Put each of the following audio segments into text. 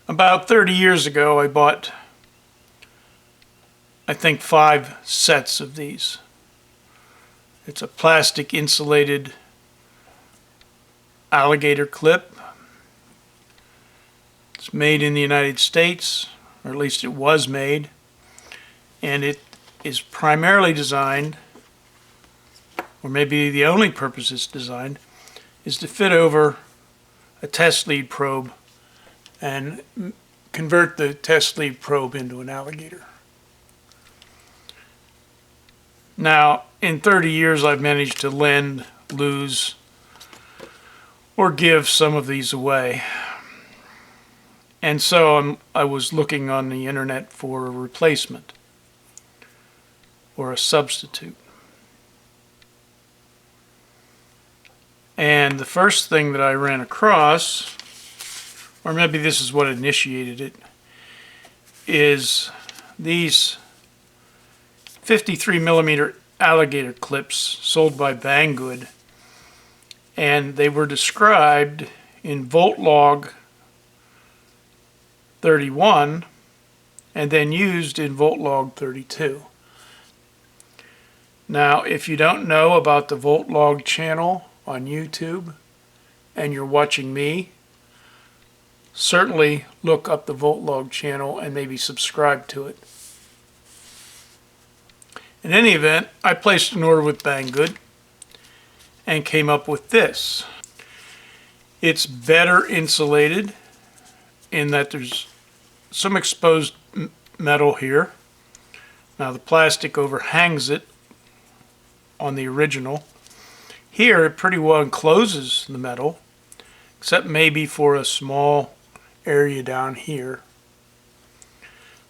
About 30 years ago, I bought, I think, 5 sets of these. It's a plastic insulated alligator clip. It's made in the United States, or at least it was made, and it is primarily designed, or maybe the only purpose it's designed, is to fit over a test lead probe and convert the test lead probe into an alligator. Now, in 30 years, I've managed to lend, lose, or give some of these away. And so I was looking on the internet for a replacement or a substitute. And the first thing that I ran across, or maybe this is what initiated it, is these 53 millimeter alligator clips sold by Banggood, and they were described in volt log 31 and then used in volt log 32. Now, if you don't know about the volt log channel on YouTube and you're watching me, certainly look up the volt log channel and maybe subscribe to it. In any event, I placed an order with Banggood and came up with this. It's better insulated in that there's some exposed metal here. Now the plastic overhangs it on the original. Here it pretty well encloses the metal, except maybe for a small area down here.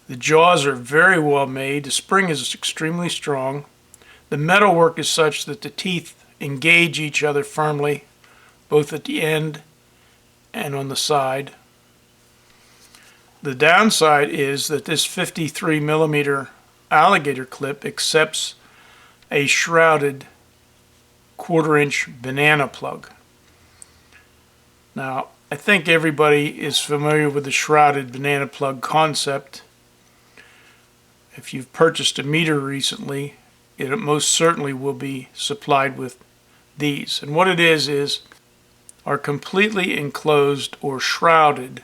The jaws are very well made. The spring is extremely strong. The metalwork is such that the teeth engage each other firmly, both at the end and on the side. The downside is that this 53 millimeter alligator clip accepts a shrouded 1/4 inch banana plug. Now, I think everybody is familiar with the shrouded banana plug concept. If you've purchased a meter recently, it most certainly will be supplied with these. And what it is are completely enclosed or shrouded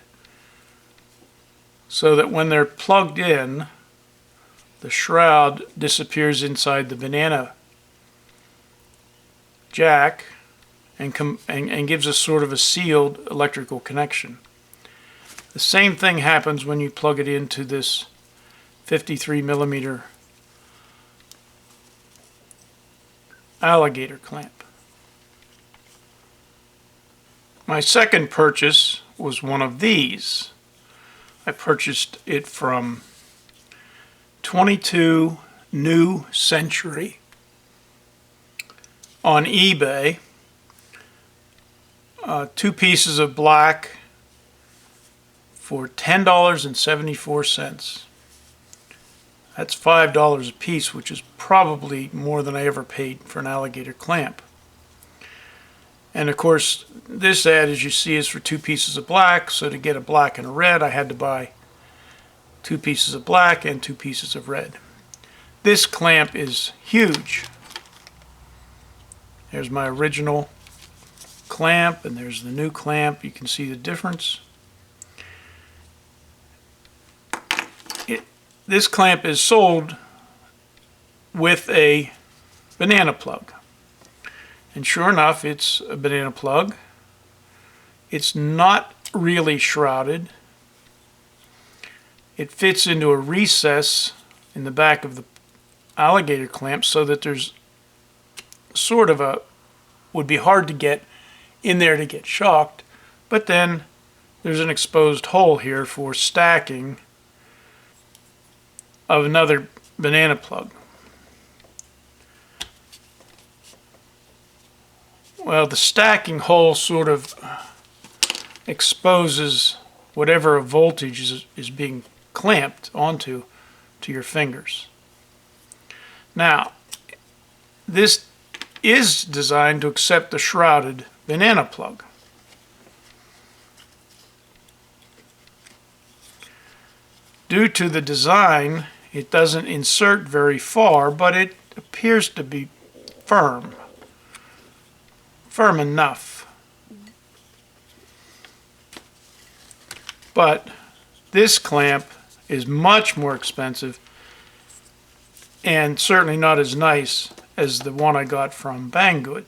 so that when they're plugged in, the shroud disappears inside the banana jack and gives us sort of a sealed electrical connection. The same thing happens when you plug it into this 53 millimeter alligator clamp. My second purchase was one of these. I purchased it from 22 New Century on eBay. 2 pieces of black for $10.74. That's $5 a piece, which is probably more than I ever paid for an alligator clamp. And of course, this ad, as you see, is for 2 pieces of black. So to get a black and a red, I had to buy 2 pieces of black and 2 pieces of red. This clamp is huge. There's my original clamp, and there's the new clamp. You can see the difference. This clamp is sold with a banana plug. And sure enough, it's a banana plug. It's not really shrouded. It fits into a recess in the back of the alligator clamp so that there's sort of a, would be hard to get in there to get shocked, but then there's an exposed hole here for stacking of another banana plug. Well, the stacking hole sort of exposes whatever voltage is being clamped onto to your fingers. Now, this is designed to accept the shrouded banana plug. Due to the design, it doesn't insert very far, but it appears to be firm enough. But this clamp is much more expensive and certainly not as nice as the one I got from Banggood.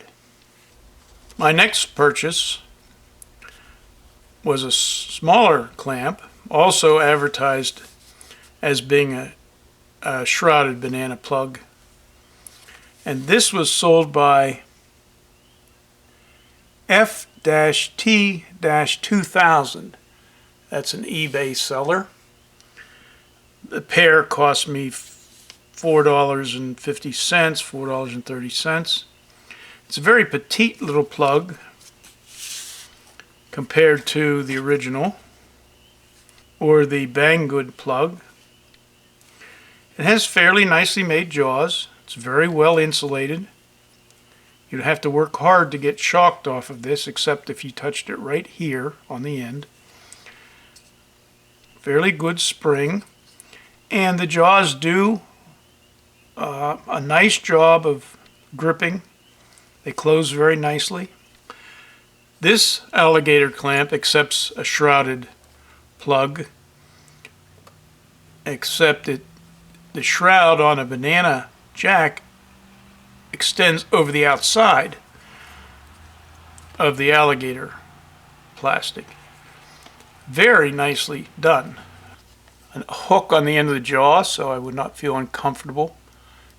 My next purchase was a smaller clamp, also advertised as being a shrouded banana plug. And this was sold by F-T-2000. That's an eBay seller. The pair cost me $4.50, $4.30. It's a very petite little plug compared to the original or the Banggood plug. It has fairly nicely made jaws. It's very well insulated. You'd have to work hard to get shocked off of this, except if you touched it right here on the end. Fairly good spring, and the jaws do a nice job of gripping. They close very nicely. This alligator clamp accepts a shrouded plug, except the shroud on a banana jack extends over the outside of the alligator plastic. Very nicely done. A hook on the end of the jaw so I would not feel uncomfortable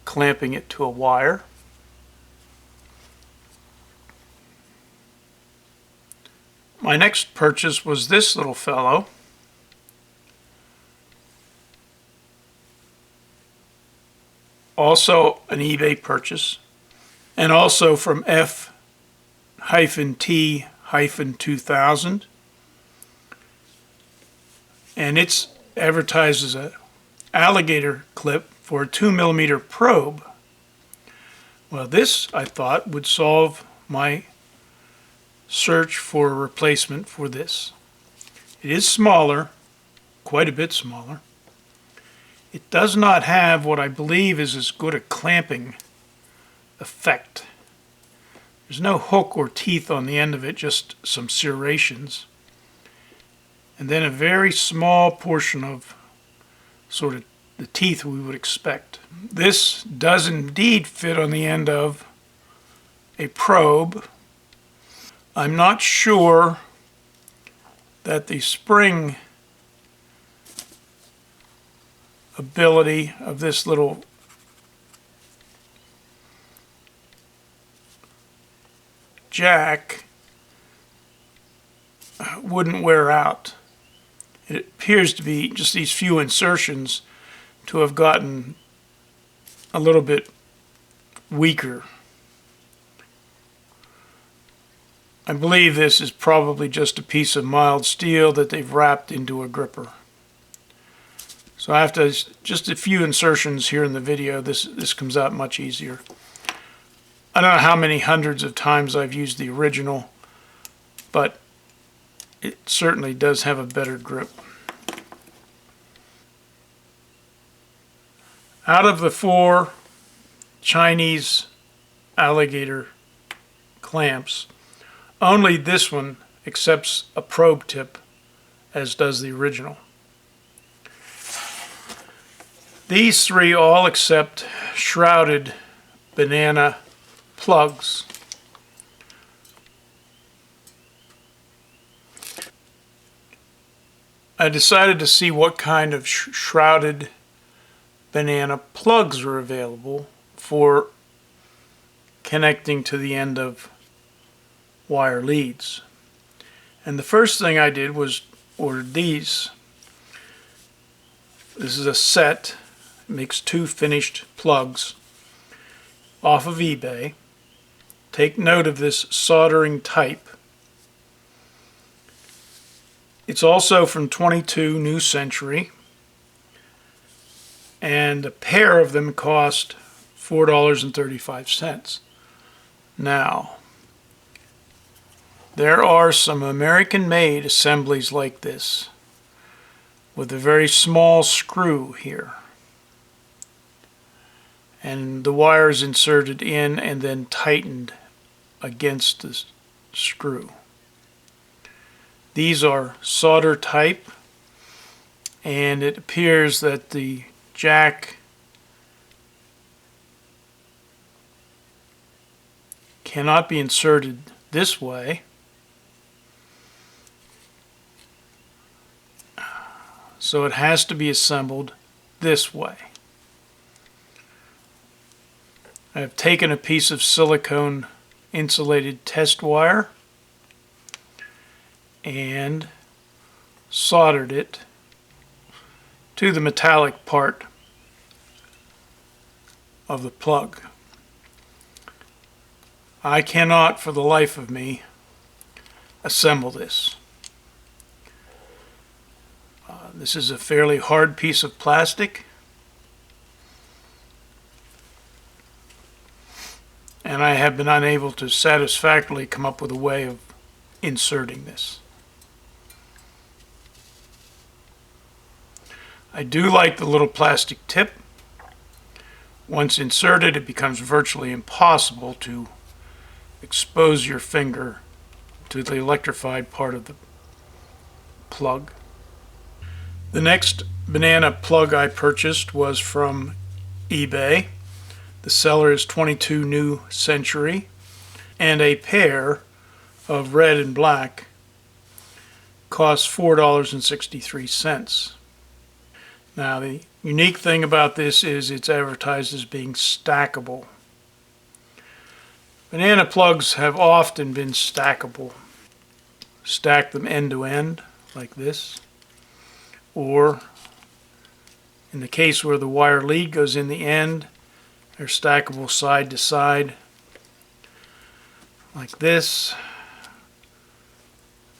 clamping it to a wire. My next purchase was this little fellow. Also an eBay purchase, and also from F-T-2000. And it's advertised as an alligator clip for a 2mm probe. Well, this, I thought, would solve my search for a replacement for this. It is smaller, quite a bit smaller. It does not have what I believe is as good a clamping effect. There's no hook or teeth on the end of it, just some serrations. And then a very small portion of sort of the teeth we would expect. This does indeed fit on the end of a probe. I'm not sure that the spring ability of this little jack wouldn't wear out. It appears to be just these few insertions to have gotten a little bit weaker. I believe this is probably just a piece of mild steel that they've wrapped into a gripper. So after just a few insertions here in the video, this comes out much easier. I don't know how many hundreds of times I've used the original, but it certainly does have a better grip. Out of the 4 Chinese alligator clamps, only this one accepts a probe tip, as does the original. These 3 all accept shrouded banana plugs. I decided to see what kind of shrouded banana plugs were available for connecting to the end of wire leads. And the first thing I did was order these. This is a set. It makes 2 finished plugs off of eBay. Take note of this soldering type. It's also from 22 New Century, and a pair of them cost $4.35. Now, there are some American-made assemblies like this, with a very small screw here. And the wire is inserted in and then tightened against the screw. These are solder type, and it appears that the jack cannot be inserted this way, so it has to be assembled this way. I have taken a piece of silicone insulated test wire and soldered it to the metallic part of the plug. I cannot for the life of me assemble this. This is a fairly hard piece of plastic, and I have been unable to satisfactorily come up with a way of inserting this. I do like the little plastic tip. Once inserted, it becomes virtually impossible to expose your finger to the electrified part of the plug. The next banana plug I purchased was from eBay. The seller is 22 New Century, and a pair of red and black costs $4.63. Now, the unique thing about this is it's advertised as being stackable. Banana plugs have often been stackable. Stack them end to end like this, or in the case where the wire lead goes in the end, they're stackable side to side like this,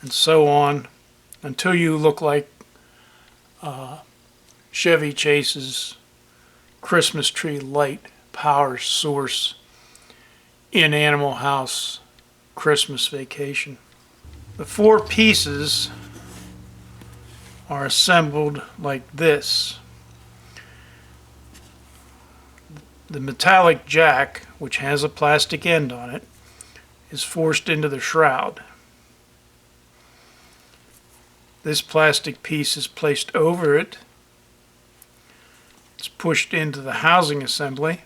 and so on, until you look like Chevy Chase's Christmas tree light power source in Animal House Christmas Vacation. The four pieces are assembled like this. The metallic jack, which has a plastic end on it, is forced into the shroud. This plastic piece is placed over it. It's pushed into the housing assembly,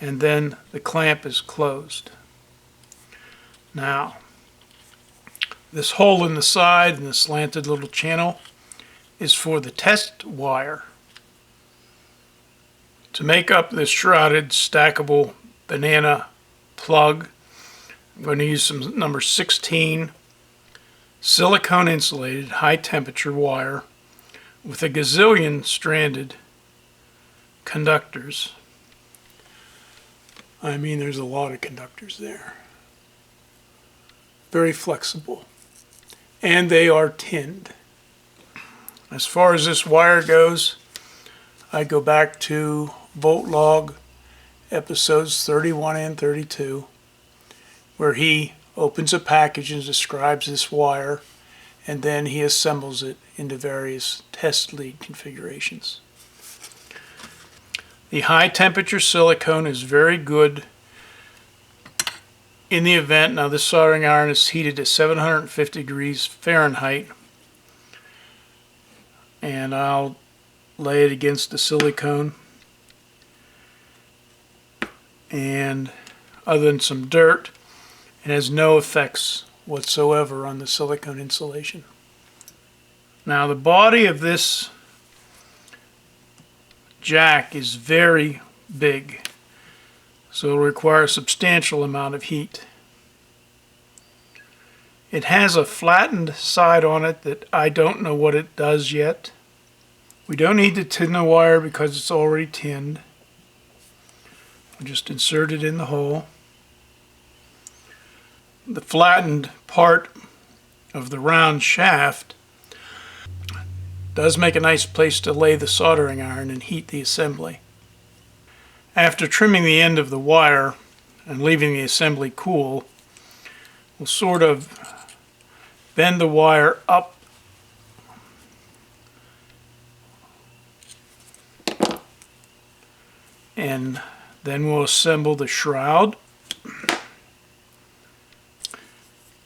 and then the clamp is closed. Now, this hole in the side and the slanted little channel is for the test wire. To make up this shrouded stackable banana plug, I'm going to use some number 16 silicone insulated high temperature wire with a gazillion stranded conductors. I mean, there's a lot of conductors there. Very flexible. And they are tinned. As far as this wire goes, I go back to Volt Log episodes 31 and 32, where he opens a package and describes this wire, and then he assembles it into various test lead configurations. The high temperature silicone is very good in the event. Now, this soldering iron is heated to 750 degrees Fahrenheit, and I'll lay it against the silicone, and other than some dirt, it has no effects whatsoever on the silicone insulation. Now, the body of this jack is very big, so it'll require a substantial amount of heat. It has a flattened side on it that I don't know what it does yet. We don't need to tin the wire because it's already tinned. We'll just insert it in the hole. The flattened part of the round shaft does make a nice place to lay the soldering iron and heat the assembly. After trimming the end of the wire and leaving the assembly cool, we'll sort of bend the wire up and then we'll assemble the shroud.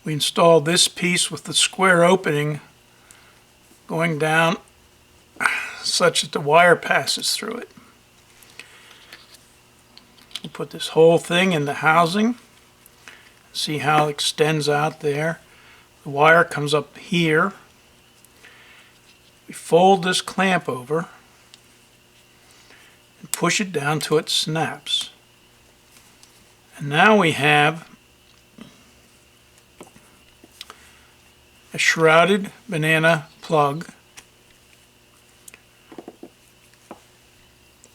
We install this piece with the square opening going down such that the wire passes through it. We'll put this whole thing in the housing. See how it extends out there. The wire comes up here. We fold this clamp over and push it down till it snaps. And now we have a shrouded banana plug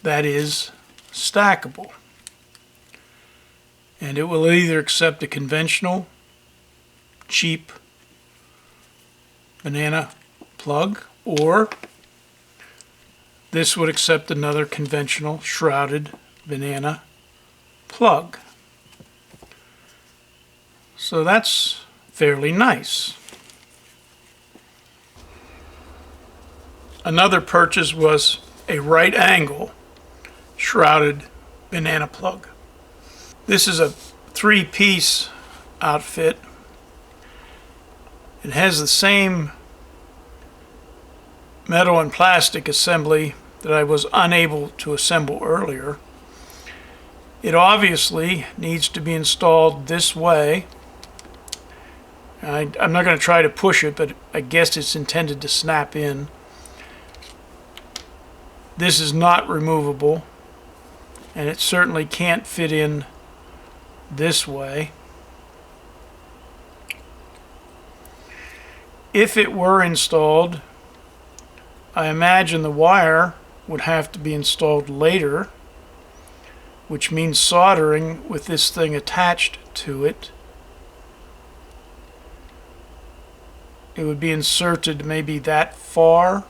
that is stackable. And it will either accept a conventional, cheap banana plug, or this would accept another conventional shrouded banana plug. So that's fairly nice. Another purchase was a right angle shrouded banana plug. This is a 3-piece outfit. It has the same metal and plastic assembly that I was unable to assemble earlier. It obviously needs to be installed this way. I'm not going to try to push it, but I guess it's intended to snap in. This is not removable, and it certainly can't fit in this way. If it were installed, I imagine the wire would have to be installed later, which means soldering with this thing attached to it. It would be inserted maybe that far,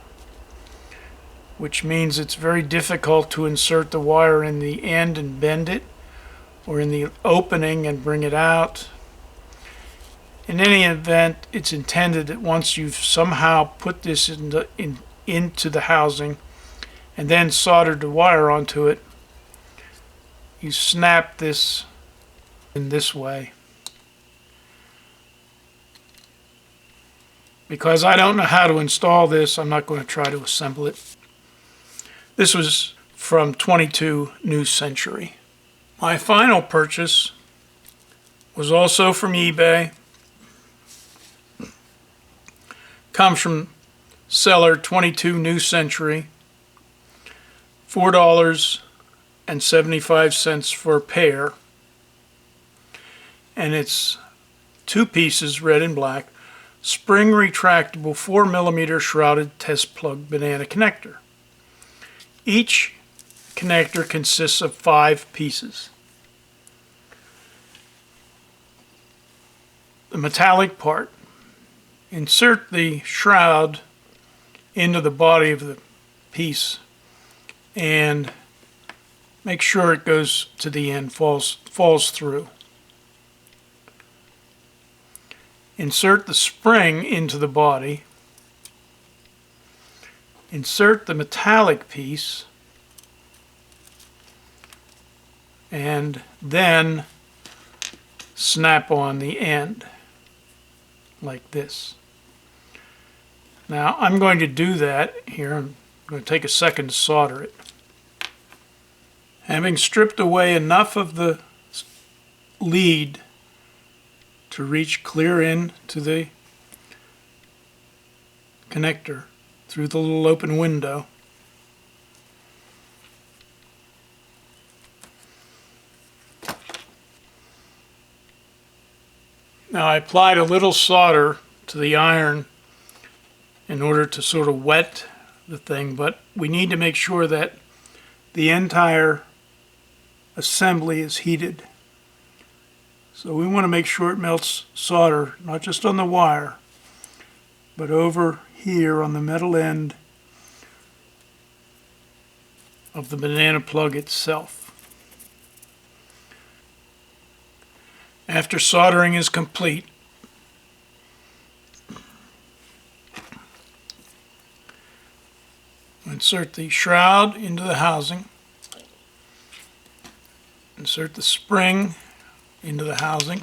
which means it's very difficult to insert the wire in the end and bend it, or in the opening and bring it out. In any event, it's intended that once you've somehow put this into the housing and then soldered the wire onto it, you snap this in this way. Because I don't know how to install this, I'm not going to try to assemble it. This was from 22 New Century. My final purchase was also from eBay. Comes from seller 22 New Century. $4.75 for a pair. And it's 2 pieces, red and black, spring retractable 4mm shrouded test plug banana connector. Each connector consists of 5 pieces. The metallic part. Insert the shroud into the body of the piece and make sure it goes to the end, falls through. Insert the spring into the body. Insert the metallic piece, and then snap on the end like this. Now I'm going to do that here. I'm going to take a second to solder it. Having stripped away enough of the lead to reach clear in to the connector through the little open window, now I applied a little solder to the iron in order to sort of wet the thing, but we need to make sure that the entire assembly is heated. So we want to make sure it melts solder, not just on the wire, but over here on the metal end of the banana plug itself. After soldering is complete, insert the shroud into the housing. Insert the spring into the housing.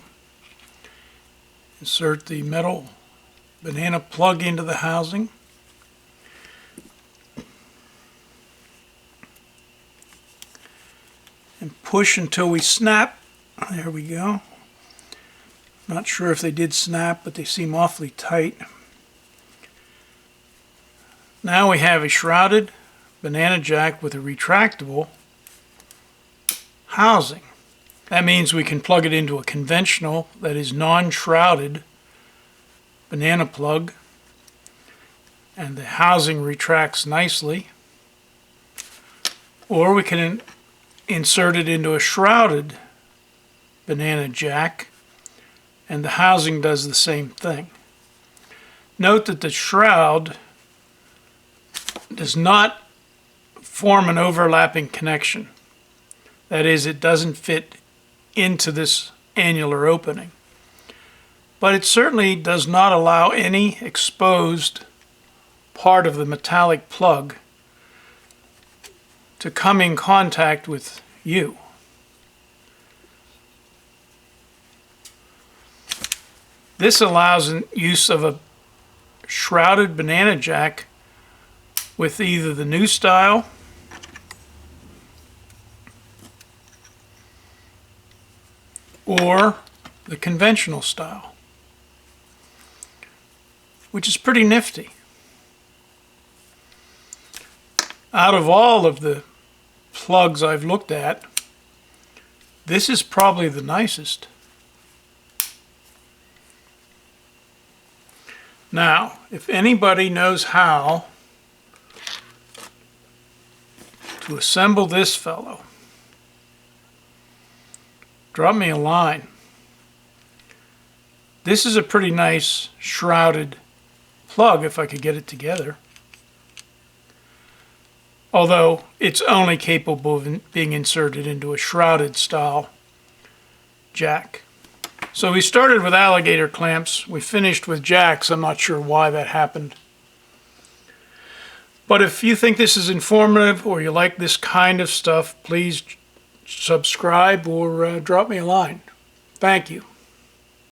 Insert the metal banana plug into the housing. And push until we snap. There we go. Not sure if they did snap, but they seem awfully tight. Now we have a shrouded banana jack with a retractable housing. That means we can plug it into a conventional, that is non-shrouded banana plug, and the housing retracts nicely. Or we can insert it into a shrouded banana jack, and the housing does the same thing. Note that the shroud does not form an overlapping connection. That is, it doesn't fit into this annular opening. But it certainly does not allow any exposed part of the metallic plug to come in contact with you. This allows use of a shrouded banana jack with either the new style or the conventional style, which is pretty nifty. Out of all of the plugs I've looked at, this is probably the nicest. Now, if anybody knows how to assemble this fellow, drop me a line. This is a pretty nice shrouded plug if I could get it together. Although it's only capable of being inserted into a shrouded style jack. So we started with alligator clamps, we finished with jacks. I'm not sure why that happened. But if you think this is informative or you like this kind of stuff, please subscribe or drop me a line. Thank you.